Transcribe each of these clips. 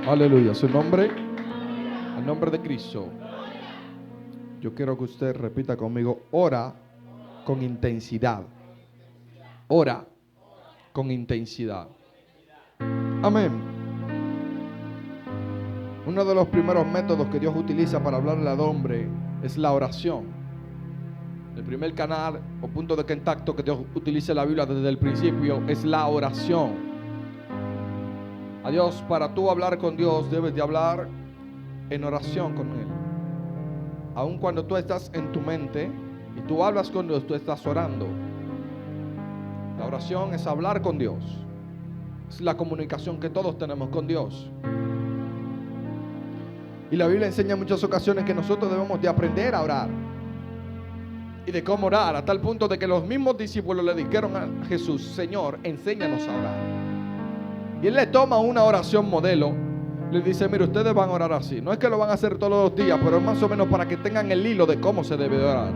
Aleluya. Su nombre, el nombre de Cristo. Yo quiero que usted repita conmigo: ora con intensidad. Ora con intensidad. Amén. Uno de los primeros métodos que Dios utiliza para hablarle al hombre es la oración. El primer canal o punto de contacto que Dios utiliza en la Biblia desde el principio es la oración. A Dios, para tú hablar con Dios, debes de hablar en oración con Él. Aun cuando tú estás en tu mente y tú hablas con Dios, tú estás orando. La oración es hablar con Dios. Es la comunicación que todos tenemos con Dios. Y la Biblia enseña en muchas ocasiones que nosotros debemos de aprender a orar. Y de cómo orar, a tal punto de que los mismos discípulos le dijeron a Jesús: Señor, enséñanos a orar. Y Él le toma una oración modelo. Le dice: mire, ustedes van a orar así. No es que lo van a hacer todos los días, pero es más o menos para que tengan el hilo de cómo se debe orar.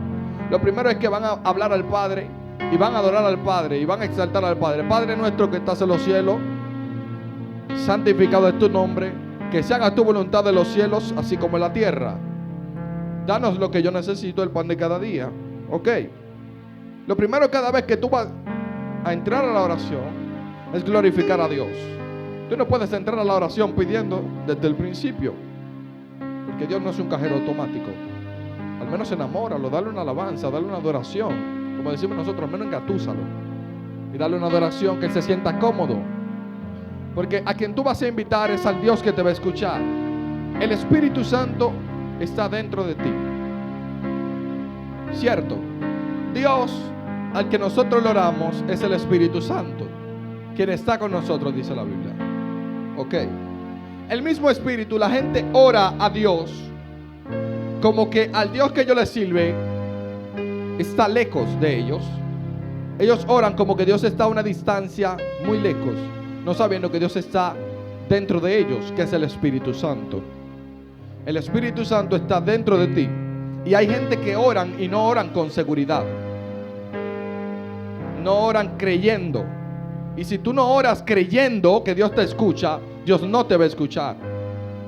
Lo primero es que van a hablar al Padre y van a adorar al Padre y van a exaltar al Padre. Padre nuestro que estás en los cielos, santificado es tu nombre. Que se haga tu voluntad en los cielos, así como en la tierra. Danos lo que yo necesito, el pan de cada día. Ok. Lo primero cada vez que tú vas a entrar a la oración es glorificar a Dios. Tú no puedes entrar a la oración pidiendo desde el principio, porque Dios no es un cajero automático. Al menos enamóralo, dale una alabanza, dale una adoración, como decimos nosotros, al menos engatúzalo y dale una adoración que Él se sienta cómodo, porque a quien tú vas a invitar es al Dios que te va a escuchar. El Espíritu Santo está dentro de ti, ¿cierto? Dios al que nosotros le oramos es el Espíritu Santo, quien está con nosotros, dice la Biblia. Ok. El mismo Espíritu, la gente ora a Dios como que al Dios que ellos le sirven está lejos de ellos. Ellos oran como que Dios está a una distancia muy lejos, no sabiendo que Dios está dentro de ellos, que es el Espíritu Santo. El Espíritu Santo está dentro de ti. Y hay gente que oran y no oran con seguridad. No oran creyendo. Y si tú no oras creyendo que Dios te escucha, Dios no te va a escuchar.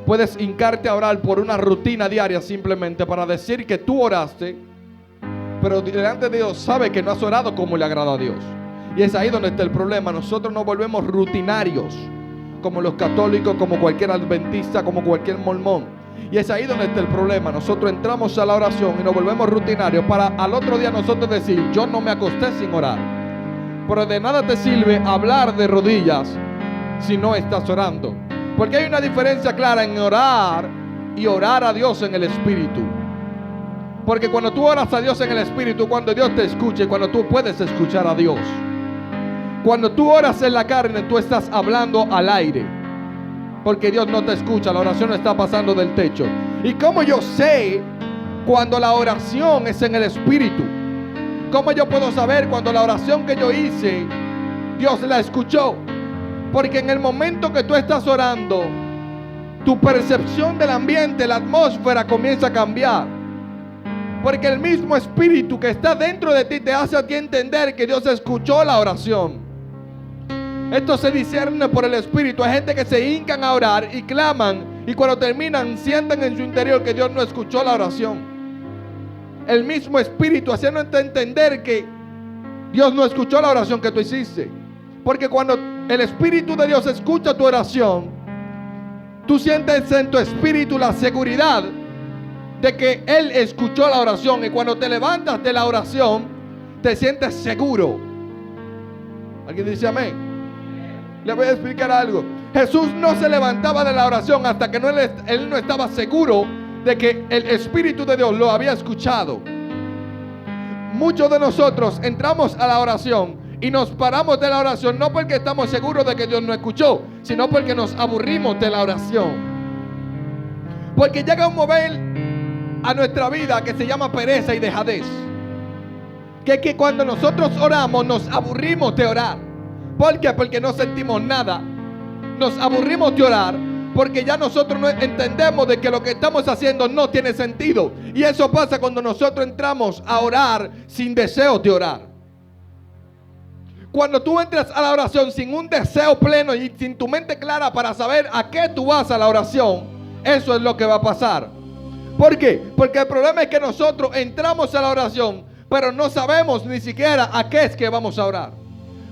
Puedes hincarte a orar por una rutina diaria simplemente para decir que tú oraste, pero delante de Dios sabe que no has orado como le agrada a Dios. Y es ahí donde está el problema. Nosotros nos volvemos rutinarios, como los católicos, como cualquier adventista, como cualquier mormón. Y es ahí donde está el problema. Nosotros entramos a la oración y nos volvemos rutinarios para al otro día nosotros decir: yo no me acosté sin orar. Pero de nada te sirve hablar de rodillas si no estás orando. Porque hay una diferencia clara en orar y orar a Dios en el Espíritu. Porque cuando tú oras a Dios en el Espíritu, cuando Dios te escuche, cuando tú puedes escuchar a Dios. Cuando tú oras en la carne, tú estás hablando al aire, porque Dios no te escucha, la oración no está pasando del techo. ¿Y cómo yo sé cuando la oración es en el Espíritu? ¿Cómo yo puedo saber cuando la oración que yo hice, Dios la escuchó? Porque en el momento que tú estás orando, tu percepción del ambiente, la atmósfera comienza a cambiar. Porque el mismo Espíritu que está dentro de ti te hace a ti entender que Dios escuchó la oración. Esto se discierne por el Espíritu. Hay gente que se hincan a orar y claman, y cuando terminan sienten en su interior que Dios no escuchó la oración. El mismo Espíritu haciéndote entender que Dios no escuchó la oración que tú hiciste. Porque cuando el Espíritu de Dios escucha tu oración, tú sientes en tu espíritu la seguridad de que Él escuchó la oración. Y cuando te levantas de la oración, te sientes seguro. ¿Alguien dice amén? Le voy a explicar algo. Jesús no se levantaba de la oración hasta que él no estaba seguro de que el Espíritu de Dios lo había escuchado. Muchos de nosotros entramos a la oración y nos paramos de la oración no porque estamos seguros de que Dios no escuchó, sino porque nos aburrimos de la oración. Porque llega un momento a nuestra vida que se llama pereza y dejadez. Que es que cuando nosotros oramos nos aburrimos de orar. ¿Por qué? Porque no sentimos nada. Nos aburrimos de orar porque ya nosotros no entendemos de que lo que estamos haciendo no tiene sentido. Y eso pasa cuando nosotros entramos a orar sin deseo de orar. Cuando tú entras a la oración sin un deseo pleno y sin tu mente clara para saber a qué tú vas a la oración, eso es lo que va a pasar. ¿Por qué? Porque el problema es que nosotros entramos a la oración, pero no sabemos ni siquiera a qué es que vamos a orar.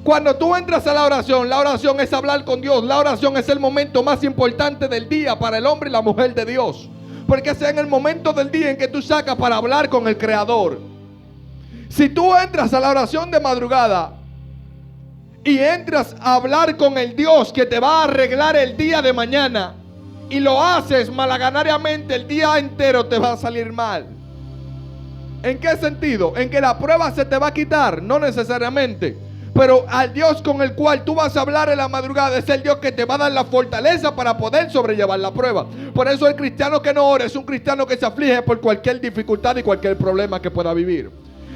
Cuando tú entras a la oración es hablar con Dios. La oración es el momento más importante del día para el hombre y la mujer de Dios. Porque es en el momento del día en que tú sacas para hablar con el Creador. Si tú entras a la oración de madrugada y entras a hablar con el Dios que te va a arreglar el día de mañana y lo haces malaganariamente, el día entero te va a salir mal. ¿En qué sentido? En que la prueba se te va a quitar, no necesariamente. Pero al Dios con el cual tú vas a hablar en la madrugada es el Dios que te va a dar la fortaleza para poder sobrellevar la prueba. Por eso el cristiano que no ora es un cristiano que se aflige por cualquier dificultad y cualquier problema que pueda vivir.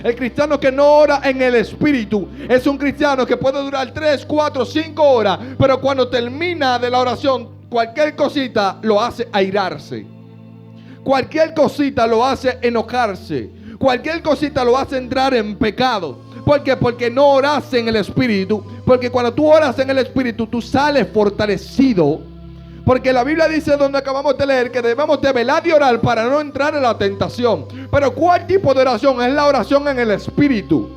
El cristiano que no ora en el Espíritu es un cristiano que puede durar 3, 4, 5 horas, pero cuando termina de la oración, cualquier cosita lo hace airarse. Cualquier cosita lo hace enojarse. Cualquier cosita lo hace entrar en pecado. ¿Por qué? Porque no oras en el Espíritu. Porque cuando tú oras en el Espíritu, tú sales fortalecido. Porque la Biblia dice, donde acabamos de leer, que debemos de velar y orar para no entrar en la tentación. Pero ¿cuál tipo de oración? Es la oración en el Espíritu.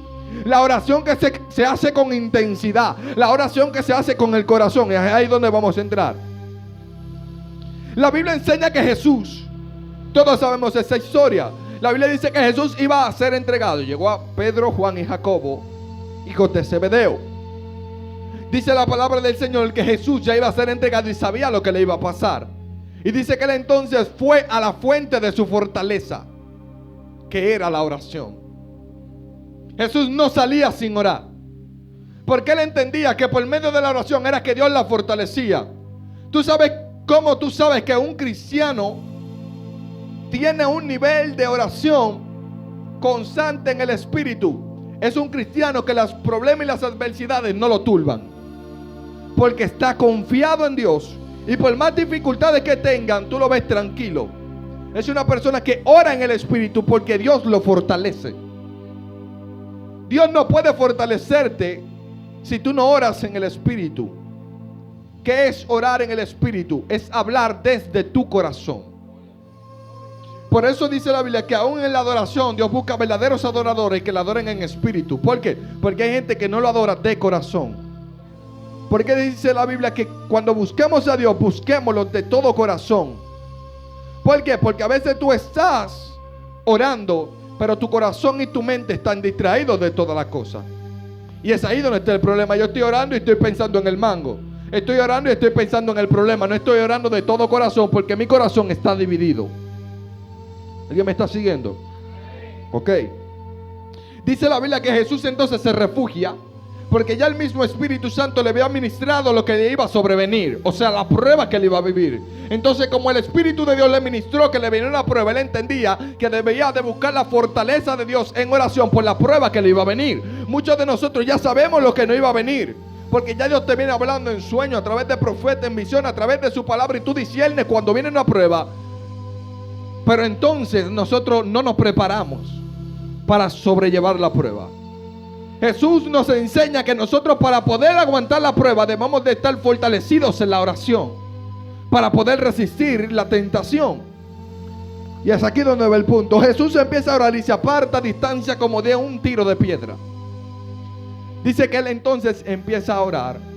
La oración que se hace con intensidad. La oración que se hace con el corazón. Y es ahí donde vamos a entrar. La Biblia enseña que Jesús, todos sabemos esa historia. La Biblia dice que Jesús iba a ser entregado. Llegó a Pedro, Juan y Jacobo, hijos de Zebedeo. Dice la palabra del Señor que Jesús ya iba a ser entregado y sabía lo que le iba a pasar. Y dice que él entonces fue a la fuente de su fortaleza, que era la oración. Jesús no salía sin orar, porque él entendía que por medio de la oración era que Dios la fortalecía. ¿Tú sabes cómo tú sabes que un cristiano tiene un nivel de oración constante en el Espíritu? Es un cristiano que los problemas y las adversidades no lo turban, porque está confiado en Dios. Y por más dificultades que tengan, tú lo ves tranquilo. Es una persona que ora en el Espíritu porque Dios lo fortalece. Dios no puede fortalecerte si tú no oras en el Espíritu. ¿Qué es orar en el Espíritu? Es hablar desde tu corazón. Por eso dice la Biblia que aún en la adoración Dios busca verdaderos adoradores que la adoren en espíritu. ¿Por qué? Porque hay gente que no lo adora de corazón. Porque dice la Biblia que cuando busquemos a Dios, busquémoslo de todo corazón. ¿Por qué? Porque a veces tú estás orando, pero tu corazón y tu mente están distraídos de todas las cosas. Y es ahí donde está el problema. Yo estoy orando y estoy pensando en el mango. Estoy orando y estoy pensando en el problema. No estoy orando de todo corazón porque mi corazón está dividido. ¿Alguien me está siguiendo? Ok. Dice la Biblia que Jesús entonces se refugia porque ya el mismo Espíritu Santo le había ministrado lo que le iba a sobrevenir, o sea, la prueba que le iba a vivir. Entonces, como el Espíritu de Dios le ministró que le venía una prueba, él entendía que debía de buscar la fortaleza de Dios en oración por la prueba que le iba a venir. Muchos de nosotros ya sabemos lo que no iba a venir, porque ya Dios te viene hablando en sueño, a través de profetas, en visión, a través de su palabra, y tú disciernes cuando viene una prueba. Pero entonces nosotros no nos preparamos para sobrellevar la prueba. Jesús nos enseña que nosotros, para poder aguantar la prueba, debemos de estar fortalecidos en la oración para poder resistir la tentación. Y es aquí donde va el punto. Jesús empieza a orar y se aparta a distancia como de un tiro de piedra. Dice que él entonces empieza a orar.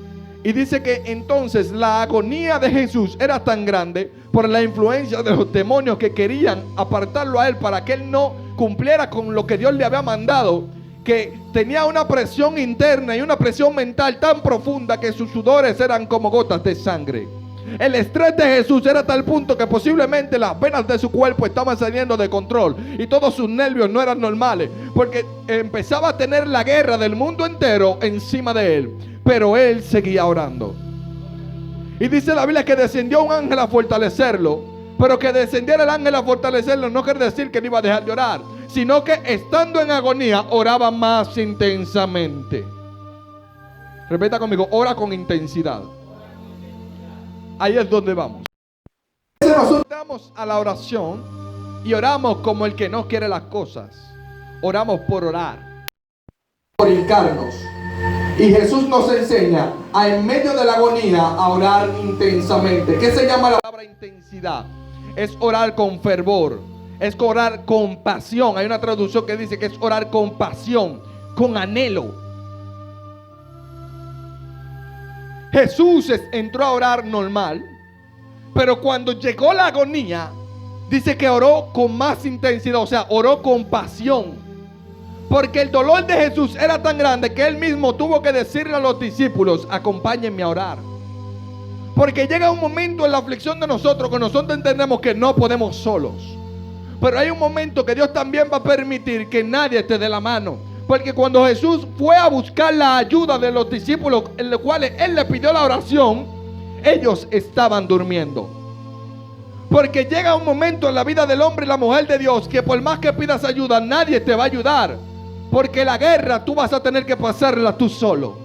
Y dice que entonces la agonía de Jesús era tan grande por la influencia de los demonios que querían apartarlo a él para que él no cumpliera con lo que Dios le había mandado, que tenía una presión interna y una presión mental tan profunda que sus sudores eran como gotas de sangre. El estrés de Jesús era a tal punto que posiblemente las venas de su cuerpo estaban saliendo de control y todos sus nervios no eran normales, porque empezaba a tener la guerra del mundo entero encima de él. Pero él seguía orando. Y dice la Biblia que descendió un ángel a fortalecerlo. Pero que descendiera el ángel a fortalecerlo no quiere decir que no iba a dejar de orar, sino que estando en agonía oraba más intensamente. Repita conmigo, ora con intensidad. Ahí es donde vamos. Nosotros damos a la oración y oramos como el que no quiere las cosas. Oramos por orar, por hincarnos. Y Jesús nos enseña a, en medio de la agonía, a orar intensamente. ¿Qué se llama la palabra intensidad? Es orar con fervor, es orar con pasión. Hay una traducción que dice que es orar con pasión, con anhelo. Jesús entró a orar normal, pero cuando llegó la agonía, dice que oró con más intensidad, o sea, oró con pasión. Porque el dolor de Jesús era tan grande que él mismo tuvo que decirle a los discípulos: acompáñenme a orar. Porque llega un momento en la aflicción de nosotros que nosotros entendemos que no podemos solos. Pero hay un momento que Dios también va a permitir que nadie te dé la mano. Porque cuando Jesús fue a buscar la ayuda de los discípulos, en los cuales Él le pidió la oración, ellos estaban durmiendo. Porque llega un momento en la vida del hombre y la mujer de Dios que por más que pidas ayuda, nadie te va a ayudar. Porque la guerra tú vas a tener que pasarla tú solo.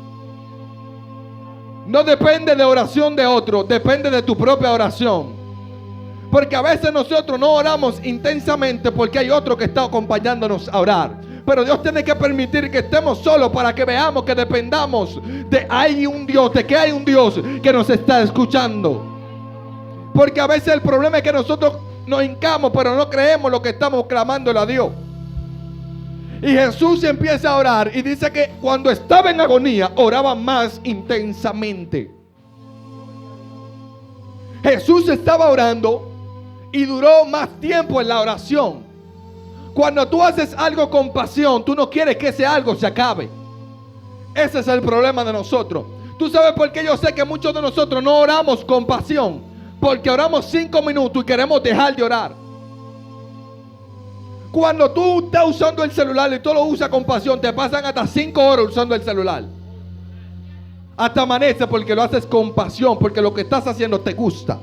No depende de oración de otro, depende de tu propia oración. Porque a veces nosotros no oramos intensamente porque hay otro que está acompañándonos a orar. Pero Dios tiene que permitir que estemos solos para que veamos que dependamos de hay un Dios, de que hay un Dios que nos está escuchando. Porque a veces el problema es que nosotros nos hincamos, pero no creemos lo que estamos clamándole a Dios. Y Jesús empieza a orar y dice que cuando estaba en agonía, oraba más intensamente. Jesús estaba orando y duró más tiempo en la oración. Cuando tú haces algo con pasión, tú no quieres que ese algo se acabe. Ese es el problema de nosotros. ¿Tú sabes por qué yo sé que muchos de nosotros no oramos con pasión? Porque oramos 5 minutos y queremos dejar de orar. Cuando tú estás usando el celular y tú lo usas con pasión, te pasan hasta 5 horas usando el celular. Hasta amanece porque lo haces con pasión, porque lo que estás haciendo te gusta.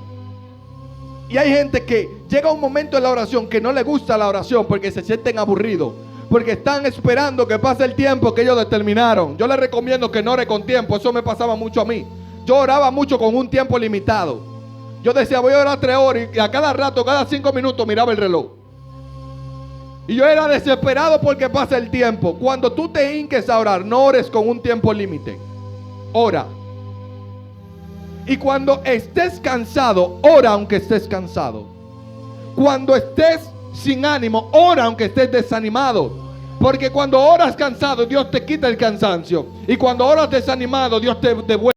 Y hay gente que llega un momento en la oración que no le gusta la oración porque se sienten aburridos, porque están esperando que pase el tiempo que ellos determinaron. Yo les recomiendo que no ore con tiempo. Eso me pasaba mucho a mí. Yo oraba mucho con un tiempo limitado. Yo decía voy a orar 3 horas y a cada rato, cada 5 minutos miraba el reloj. Y yo era desesperado porque pasa el tiempo. Cuando tú te hinques a orar, no ores con un tiempo límite. Ora. Y cuando estés cansado, ora aunque estés cansado. Cuando estés sin ánimo, ora aunque estés desanimado. Porque cuando oras cansado, Dios te quita el cansancio. Y cuando oras desanimado, Dios te devuelve.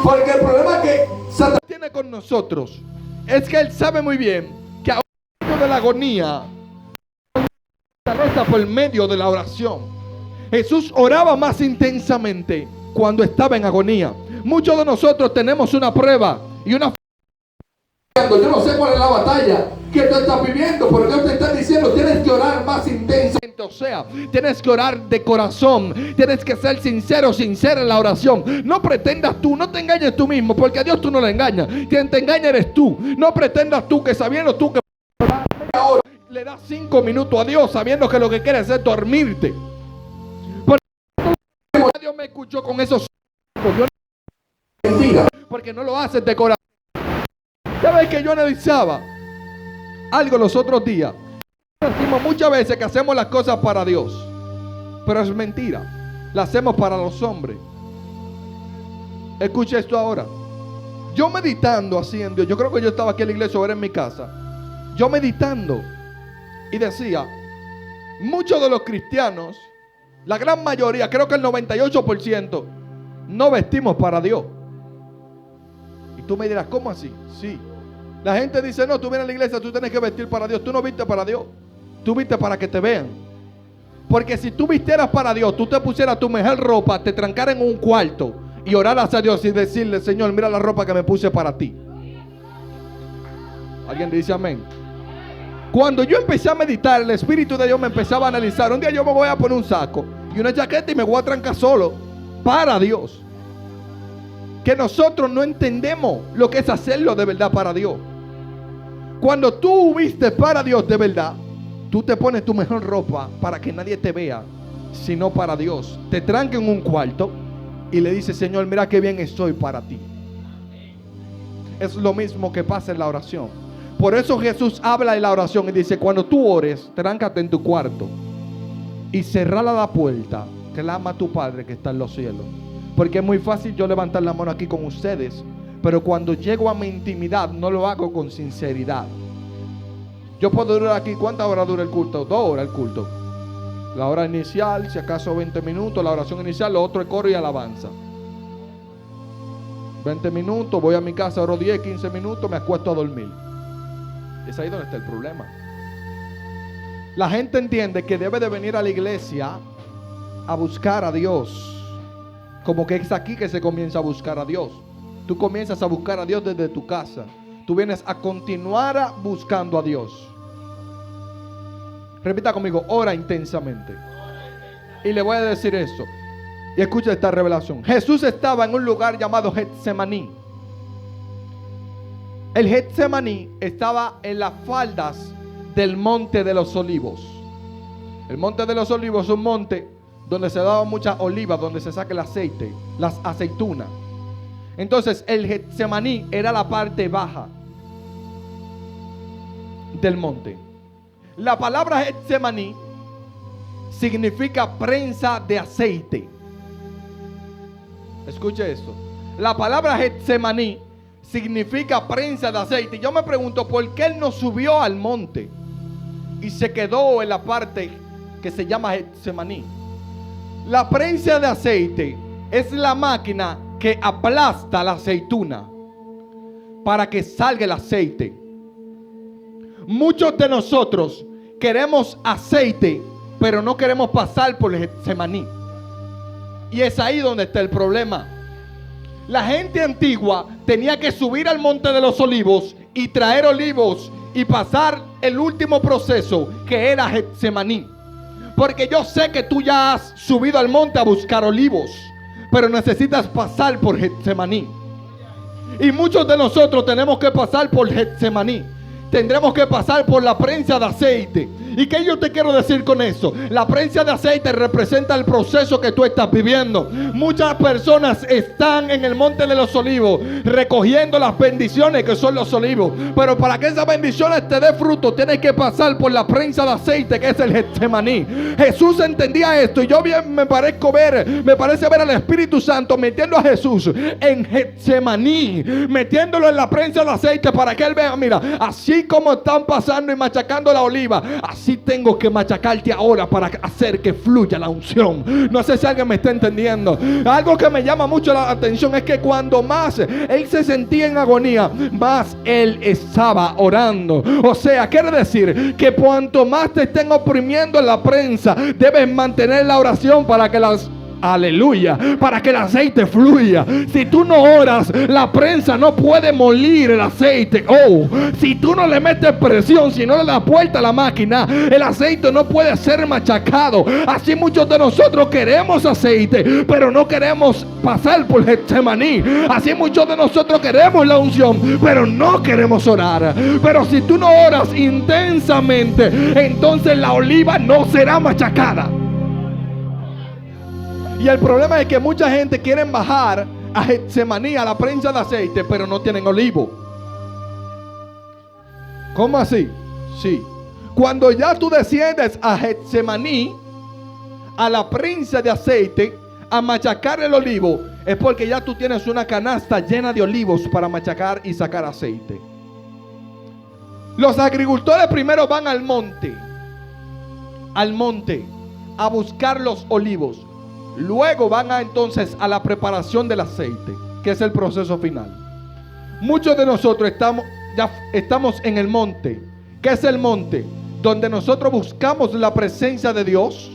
Porque el problema que Satanás tiene con nosotros es que él sabe muy bien que a medio de la agonía se reza por medio de la oración. Jesús oraba más intensamente cuando estaba en agonía. Muchos de nosotros tenemos una prueba y una... Yo no sé cuál es la batalla que tú estás viviendo, pero Dios te está diciendo tienes que orar más intensamente. O sea, tienes que orar de corazón. Tienes que ser sincero, sincera en la oración. No pretendas tú, no te engañes tú mismo, porque a Dios tú no le engañas. Quien te engaña eres tú. No pretendas tú que sabiendo tú que ahora le das 5 minutos a Dios sabiendo que lo que quieres es dormirte. Porque Dios me escuchó con esos... Mentira, porque no lo haces de corazón. ¿Sabes que yo analizaba algo los otros días? Decimos muchas veces que hacemos las cosas para Dios, pero es mentira. Las hacemos para los hombres. Escucha esto ahora. Yo meditando así en Dios, yo creo que yo estaba aquí en la iglesia o era en mi casa. Yo meditando y decía, muchos de los cristianos, la gran mayoría, creo que el 98%, no vestimos para Dios. Y tú me dirás, ¿cómo así? Sí. La gente dice, no, tú vienes a la iglesia, tú tienes que vestir para Dios. Tú no vistes para Dios. Tú vistes para que te vean. Porque si tú vistieras para Dios, tú te pusieras tu mejor ropa, te trancaras en un cuarto y oraras a Dios y decirle, Señor, mira la ropa que me puse para ti. ¿Alguien dice amén? Cuando yo empecé a meditar, el Espíritu de Dios me empezaba a analizar. Un día yo me voy a poner un saco y una chaqueta y me voy a trancar solo para Dios. Que nosotros no entendemos lo que es hacerlo de verdad para Dios. Cuando tú vistes para Dios de verdad, tú te pones tu mejor ropa para que nadie te vea, sino para Dios. Te tranca en un cuarto y le dices, Señor, mira qué bien estoy para ti. Es lo mismo que pasa en la oración. Por eso Jesús habla en la oración y dice, cuando tú ores, tráncate en tu cuarto y cerrala la puerta clama a tu Padre que está en los cielos. Porque es muy fácil yo levantar la mano aquí con ustedes, pero cuando llego a mi intimidad no lo hago con sinceridad. Yo puedo durar aquí, ¿cuántas horas dura el culto? 2 horas el culto. La hora inicial, si acaso 20 minutos, la oración inicial, lo otro es coro y alabanza. 20 minutos, voy a mi casa, oro 10, 15 minutos, me acuesto a dormir. Es ahí donde está el problema. La gente entiende que debe de venir a la iglesia a buscar a Dios. Como que es aquí que se comienza a buscar a Dios. Tú comienzas a buscar a Dios desde tu casa. Tú vienes a continuar buscando a Dios. Repita conmigo, ora intensamente. Y le voy a decir eso. Y escucha esta revelación. Jesús estaba en un lugar llamado Getsemaní. El Getsemaní estaba en las faldas del Monte de los Olivos. El Monte de los Olivos es un monte donde se daban muchas olivas, donde se saca el aceite, las aceitunas. Entonces el Getsemaní era la parte baja del monte. La palabra Getsemaní significa prensa de aceite. Escuche esto. La palabra Getsemaní significa prensa de aceite. Yo me pregunto por qué él no subió al monte y se quedó en la parte que se llama Getsemaní. La prensa de aceite es la máquina que aplasta la aceituna para que salga el aceite. Muchos de nosotros queremos aceite, pero no queremos pasar por el Getsemaní. Y es ahí donde está el problema. La gente antigua tenía que subir al Monte de los Olivos y traer olivos y pasar el último proceso, que era Getsemaní. Porque yo sé que tú ya has subido al monte a buscar olivos, pero necesitas pasar por Getsemaní. Y muchos de nosotros tenemos que pasar por Getsemaní. Tendremos que pasar por la prensa de aceite. ¿Y qué yo te quiero decir con eso? La prensa de aceite representa el proceso que tú estás viviendo. Muchas personas están en el Monte de los Olivos recogiendo las bendiciones que son los olivos. Pero para que esas bendiciones te dé fruto, tienes que pasar por la prensa de aceite, que es el Getsemaní. Jesús entendía esto, y yo bien me parece ver al Espíritu Santo metiendo a Jesús en Getsemaní, metiéndolo en la prensa de aceite para que él vea, mira, así como están pasando y machacando la oliva, así tengo que machacarte ahora para hacer que fluya la unción. No sé si alguien me está entendiendo. Algo que me llama mucho la atención es que cuando más él se sentía en agonía, más él estaba orando. O sea, quiere decir que cuanto más te estén oprimiendo en la prensa, debes mantener la oración para que las... Aleluya, para que el aceite fluya. Si tú no oras, la prensa no puede moler el aceite. Oh, si tú no le metes presión, si no le das vuelta a la máquina, el aceite no puede ser machacado. Así muchos de nosotros queremos aceite, pero no queremos pasar por Getsemaní. Así muchos de nosotros queremos la unción, pero no queremos orar. Pero si tú no oras intensamente, entonces la oliva no será machacada. Y el problema es que mucha gente quiere bajar a Getsemaní, a la prensa de aceite, pero no tienen olivo. ¿Cómo así? Sí. Cuando ya tú desciendes a Getsemaní, a la prensa de aceite, a machacar el olivo, es porque ya tú tienes una canasta llena de olivos para machacar y sacar aceite. Los agricultores primero van al monte, a buscar los olivos. Luego van entonces a la preparación del aceite, que es el proceso final. Muchos de nosotros estamos en el monte. ¿Qué es el monte? Donde nosotros buscamos la presencia de Dios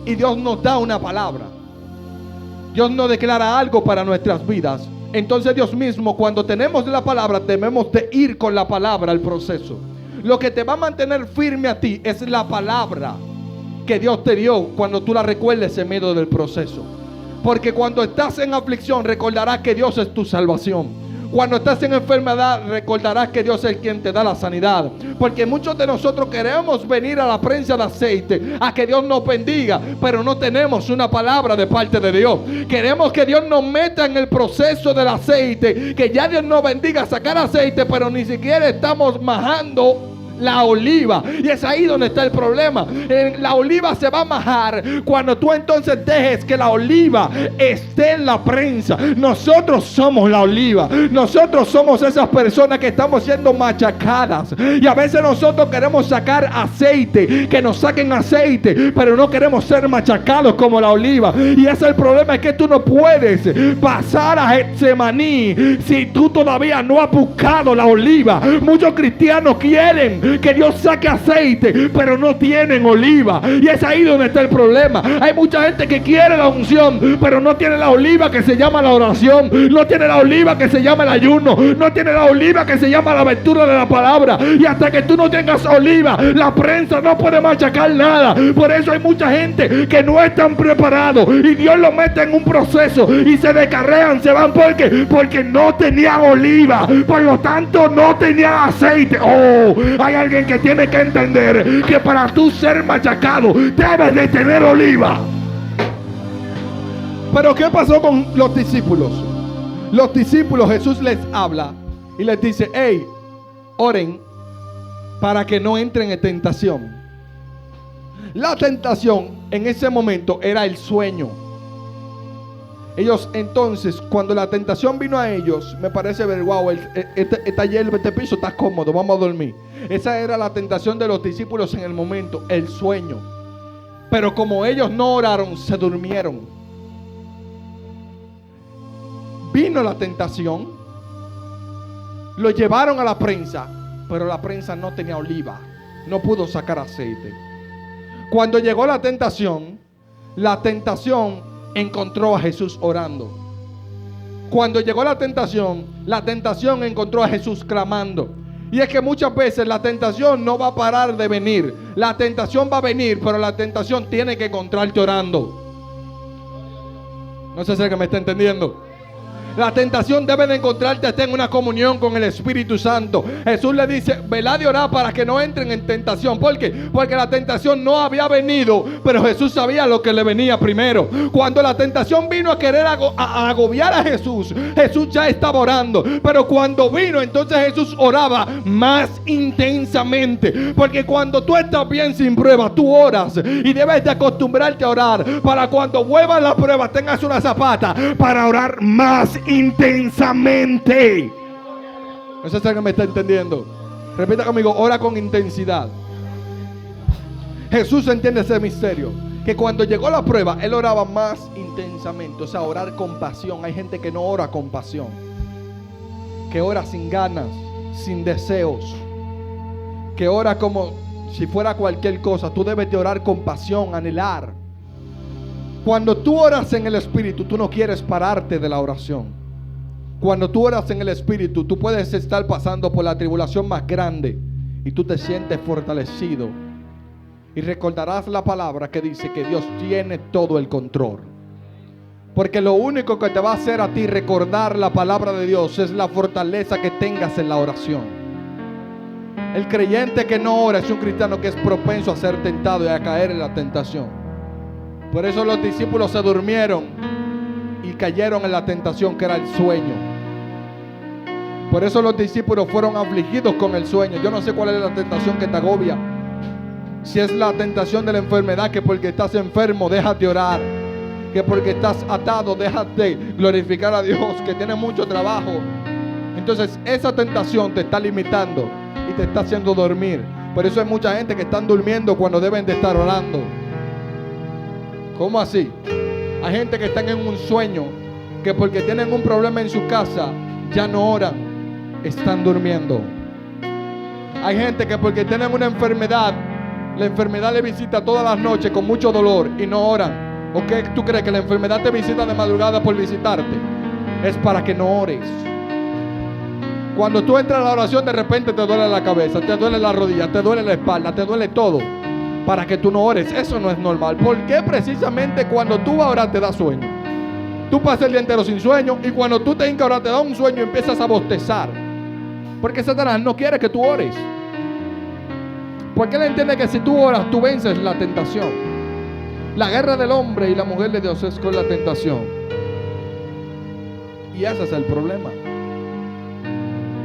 y Dios nos da una palabra. Dios nos declara algo para nuestras vidas. Entonces Dios mismo, cuando tenemos la palabra, debemos de ir con la palabra al proceso. Lo que te va a mantener firme a ti es la palabra que Dios te dio cuando tú la recuerdes en medio del proceso. Porque cuando estás en aflicción, recordarás que Dios es tu salvación. Cuando estás en enfermedad, recordarás que Dios es quien te da la sanidad. Porque muchos de nosotros queremos venir a la prensa de aceite, a que Dios nos bendiga, pero no tenemos una palabra de parte de Dios. Queremos que Dios nos meta en el proceso del aceite, que ya Dios nos bendiga a sacar aceite, pero ni siquiera estamos majando la oliva. Y es ahí donde está el problema. La oliva se va a majar cuando tú entonces dejes que la oliva esté en la prensa. Nosotros somos la oliva. Nosotros somos esas personas que estamos siendo machacadas. Y a veces nosotros queremos sacar aceite, que nos saquen aceite, pero no queremos ser machacados como la oliva. Y ese es el problema, es que tú no puedes pasar a Getsemaní si tú todavía no has buscado la oliva. Muchos cristianos quieren que Dios saque aceite, pero no tienen oliva. Y es ahí donde está el problema. Hay mucha gente que quiere la unción, pero no tiene la oliva que se llama la oración. No tiene la oliva que se llama el ayuno. No tiene la oliva que se llama la aventura de la palabra. Y hasta que tú no tengas oliva, la prensa no puede machacar nada. Por eso hay mucha gente que no están preparados y Dios los mete en un proceso y se descarrean, se van porque no tenían oliva, por lo tanto no tenían aceite. Oh, hay alguien que tiene que entender que para tú ser machacado debes de tener oliva. Pero ¿qué pasó con los discípulos? Los discípulos, Jesús les habla y les dice: hey, oren para que no entren en tentación. La tentación en ese momento era el sueño. Ellos entonces, cuando la tentación vino a ellos, me parece ver, wow, este piso está cómodo, vamos a dormir. Esa era la tentación de los discípulos en el momento, el sueño. Pero como ellos no oraron, se durmieron. Vino la tentación, lo llevaron a la prensa, pero la prensa no tenía oliva, no pudo sacar aceite. Cuando llegó la tentación encontró a Jesús orando. Cuando llegó la tentación encontró a Jesús clamando. Y es que muchas veces la tentación no va a parar de venir. La tentación va a venir, pero la tentación tiene que encontrarte orando. No sé si es que me está entendiendo. La tentación debe de encontrarte en una comunión con el Espíritu Santo. Jesús le dice: velad y orad para que no entren en tentación. ¿Por qué? Porque la tentación no había venido, pero Jesús sabía lo que le venía primero. Cuando la tentación vino a querer agobiar a Jesús, Jesús ya estaba orando. Pero cuando vino, entonces Jesús oraba más intensamente. Porque cuando tú estás bien sin prueba, tú oras. Y debes de acostumbrarte a orar para cuando vuelva la prueba tengas una zapata para orar más intensamente. No sé si alguien me está entendiendo. Repita conmigo: ora con intensidad. Jesús entiende ese misterio, que cuando llegó la prueba él oraba más intensamente. O sea, orar con pasión. Hay gente que no ora con pasión, que ora sin ganas, sin deseos, que ora como si fuera cualquier cosa. Tú debes de orar con pasión, anhelar. Cuando tú oras en el Espíritu, tú no quieres pararte de la oración. Cuando tú oras en el Espíritu, tú puedes estar pasando por la tribulación más grande y tú te sientes fortalecido. Y recordarás la palabra que dice que Dios tiene todo el control. Porque lo único que te va a hacer a ti recordar la palabra de Dios es la fortaleza que tengas en la oración. El creyente que no ora es un cristiano que es propenso a ser tentado y a caer en la tentación. Por eso los discípulos se durmieron y cayeron en la tentación, que era el sueño. Por eso los discípulos fueron afligidos con el sueño. Yo no sé cuál es la tentación que te agobia. Si es la tentación de la enfermedad, que porque estás enfermo dejas de orar, que porque estás atado dejas de glorificar a Dios, que tienes mucho trabajo. Entonces esa tentación te está limitando y te está haciendo dormir. Por eso hay mucha gente que están durmiendo cuando deben de estar orando. ¿Cómo así? Hay gente que están en un sueño, que porque tienen un problema en su casa ya no oran, están durmiendo. Hay gente que porque tienen una enfermedad, la enfermedad le visita todas las noches con mucho dolor y no oran. ¿O qué tú crees, que la enfermedad te visita de madrugada por visitarte? Es para que no ores. Cuando tú entras a la oración, de repente te duele la cabeza, te duele la rodilla, te duele la espalda, te duele todo, para que tú no ores. Eso no es normal. ¿Por qué? Precisamente cuando tú vas a orar te da sueño. Tú pasas el día entero sin sueño, y cuando tú te hincas a orar te da un sueño y empiezas a bostezar. Porque Satanás no quiere que tú ores. Porque él entiende que si tú oras, tú vences la tentación. La guerra del hombre y la mujer de Dios es con la tentación. Y ese es el problema.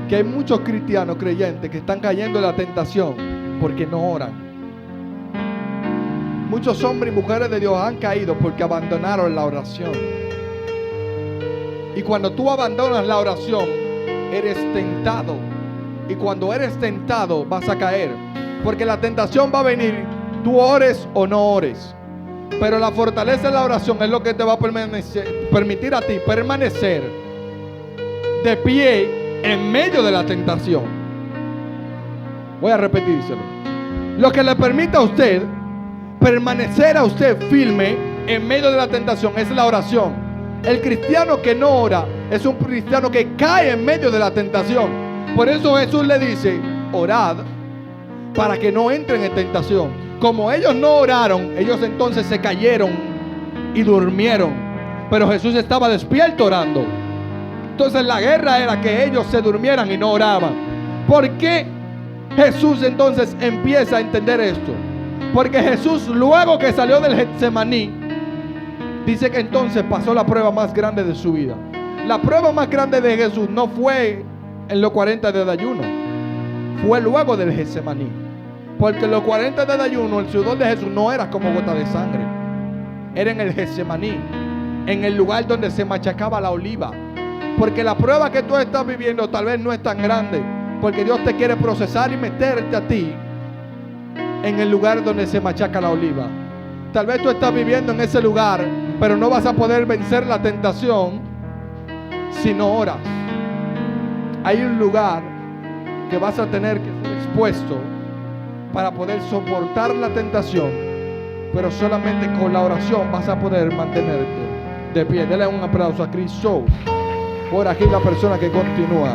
que hay muchos cristianos creyentes que están cayendo en la tentación porque no oran. Muchos hombres y mujeres de Dios han caído porque abandonaron la oración. Y cuando tú abandonas la oración, eres tentado. Y cuando eres tentado, vas a caer. Porque la tentación va a venir, tú ores o no ores. Pero la fortaleza de la oración es lo que te va a permitir a ti permanecer de pie en medio de la tentación. Voy a repetírselo. Lo que le permite a usted permanecer a usted firme en medio de la tentación es la oración. El cristiano que no ora es un cristiano que cae en medio de la tentación. Por eso Jesús le dice: orad para que no entren en tentación. Como ellos no oraron, ellos entonces se cayeron y durmieron. Pero Jesús estaba despierto orando. Entonces la guerra era que ellos se durmieran y no oraban. ¿Por qué Jesús entonces empieza a entender esto? Porque Jesús, luego que salió del Getsemaní, dice que entonces pasó la prueba más grande de su vida. La prueba más grande de Jesús no fue en los 40 días de ayuno, fue luego del Getsemaní. Porque en los 40 días de ayuno el sudor de Jesús no era como gota de sangre, era en el Getsemaní, en el lugar donde se machacaba la oliva. Porque la prueba que tú estás viviendo tal vez no es tan grande, porque Dios te quiere procesar y meterte a ti en el lugar donde se machaca la oliva. Tal vez tú estás viviendo en ese lugar, pero no vas a poder vencer la tentación si no oras. Hay un lugar que vas a tener que ser expuesto para poder soportar la tentación, pero solamente con la oración vas a poder mantenerte de pie. Dele un aplauso a Chris Show. Por aquí la persona que continúa.